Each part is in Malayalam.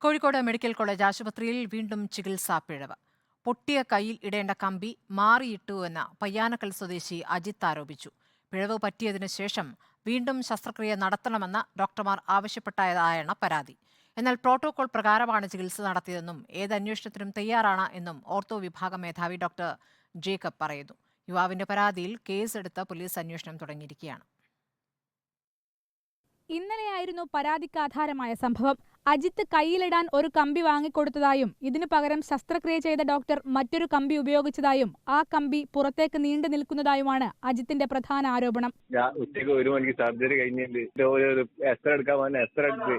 കോഴിക്കോട് മെഡിക്കൽ കോളേജ് ആശുപത്രിയിൽ വീണ്ടും ചികിത്സാ പിഴവ്. പൊട്ടിയ കൈയിൽ ഇടേണ്ട കമ്പി മാറിയിട്ടുവെന്ന് പയ്യാനക്കൽ സ്വദേശി അജിത്ത് ആരോപിച്ചു. പിഴവ് പറ്റിയതിനു ശേഷം വീണ്ടും ശസ്ത്രക്രിയ നടത്തണമെന്ന് ഡോക്ടർമാർ ആവശ്യപ്പെട്ടതായാണ് പരാതി. എന്നാൽ പ്രോട്ടോകോൾ പ്രകാരമാണ് ചികിത്സ നടത്തിയതെന്നും ഏതന്വേഷണത്തിനും തയ്യാറാണ് എന്നും ഓർത്തോ വിഭാഗം മേധാവി ഡോക്ടർ ജേക്കബ് പറയുന്നു. യുവാവിന്റെ പരാതിയിൽ കേസെടുത്ത് പോലീസ് അന്വേഷണം തുടങ്ങിയിരിക്കുകയാണ്. ഇന്നലെയായിരുന്നു പരാതിക്ക് ആധാരമായ സംഭവം. അജിത്ത് കൈയിലിടാൻ ഒരു കമ്പി വാങ്ങിക്കൊടുത്തതായും ഇതിനു പകരം ശസ്ത്രക്രിയ ചെയ്ത ഡോക്ടർ മറ്റൊരു കമ്പി ഉപയോഗിച്ചതായും ആ കമ്പി പുറത്തേക്ക് നീണ്ടു നിൽക്കുന്നതായുമാണ് അജിത്തിന്റെ പ്രധാന ആരോപണം. ഉച്ചയ്ക്ക് 1 മണിക്ക് സർജറി കഴിഞ്ഞിട്ട് എക്സ്റേ എടുക്കാൻ വന്ന എക്സ്റേ എടുത്ത്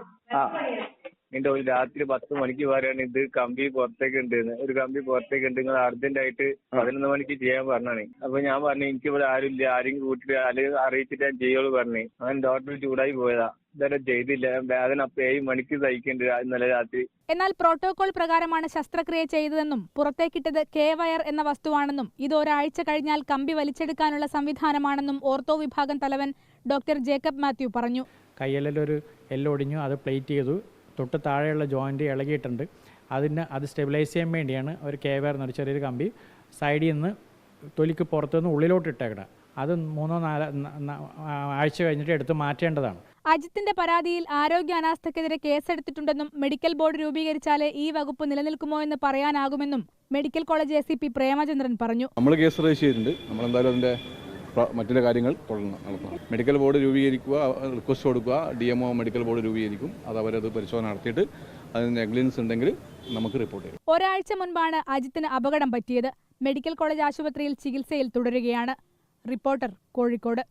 എന്റെ രാത്രി 10 മണിക്ക് പറയാണ് ഇത് കമ്പി പുറത്തേക്ക് ഉണ്ട്, ഒരു കമ്പി പുറത്തേക്ക് ഉണ്ട്, നിങ്ങൾ അർജന്റായിട്ട് 11 മണിക്ക് ചെയ്യാൻ പറഞ്ഞാണ്. അപ്പൊ ഞാൻ പറഞ്ഞു എനിക്ക് ഇവിടെ ആരുമില്ല, ആരെങ്കിലും കൂട്ടിട്ട് അല്ലെങ്കിൽ അറിയിച്ചിട്ട് ഞാൻ ചെയ്യുള്ളൂ പറഞ്ഞു. അങ്ങനെ ഡോക്ടർ ചൂടായി പോയതാ, ഇതെല്ലാം ചെയ്തില്ല, വേദന 7 മണിക്ക് സഹിക്കേണ്ടി ഇന്നലെ രാത്രി. എന്നാൽ പ്രോട്ടോകോൾ പ്രകാരമാണ് ശസ്ത്രക്രിയ ചെയ്തതെന്നും പുറത്തേക്കിട്ടത് K-വയർ എന്ന വസ്തുവാണെന്നും ഇത് ഒരാഴ്ച കഴിഞ്ഞാൽ കമ്പി വലിച്ചെടുക്കാനുള്ള സംവിധാനമാണെന്നും ഓർത്തോ വിഭാഗം തലവൻ ഡോക്ടർ ജേക്കബ് മാത്യു പറഞ്ഞു. കയ്യിലൊരു എല്ലൊടിഞ്ഞു, അത് പ്ലേറ്റ് ചെയ്തു, തൊട്ട് താഴെയുള്ള ജോയിൻറ്റ് ഇളകിയിട്ടുണ്ട്. അത് സ്റ്റെബിലൈസ് ചെയ്യാൻ വേണ്ടിയാണ് ഒരു K-വയർ എന്നൊരു ചെറിയൊരു കമ്പി സൈഡിൽ നിന്ന് തൊലിക്ക് പുറത്തുനിന്ന് ഉള്ളിലോട്ട് ഇട്ടേക്കണം. അത് 3-4 ആഴ്ച കഴിഞ്ഞിട്ട് എടുത്ത് മാറ്റേണ്ടതാണ്. അജിത്തിന്റെ പരാതിയിൽ ആരോഗ്യ അനാസ്ഥക്കെതിരെ കേസെടുത്തിട്ടുണ്ടെന്നും മെഡിക്കൽ ബോർഡ് രൂപീകരിച്ചാലേ ഈ വകുപ്പ് നിലനിൽക്കുമോ എന്ന് പറയാനാകുമെന്നും മെഡിക്കൽ കോളേജ് ACP പ്രേമചന്ദ്രൻ പറഞ്ഞു. നമ്മൾ കേസ് രജിസ്റ്റർ ചെയ്തിട്ടുണ്ട്. നമ്മളെന്തായാലും അതിന്റെ മറ്റുള്ള കാര്യങ്ങൾ നടത്തണം. മെഡിക്കൽ ബോർഡ് രൂപീകരിക്കുക, റിക്വസ്റ്റ് കൊടുക്കുക, DMO മെഡിക്കൽ ബോർഡ് രൂപീകരിക്കും. അത് അവരത് പരിശോധന നടത്തിയിട്ട് അതിന് നെഗ്ലിജൻസ് ഉണ്ടെങ്കിൽ നമുക്ക് റിപ്പോർട്ട് ചെയ്യും. ഒരാഴ്ച മുൻപാണ് അജിത്തിന് അപകടം പറ്റിയത്. മെഡിക്കൽ കോളേജ് ആശുപത്രിയിൽ ചികിത്സയിൽ തുടരുകയാണ്. റിപ്പോർട്ടർ, കോഴിക്കോട്.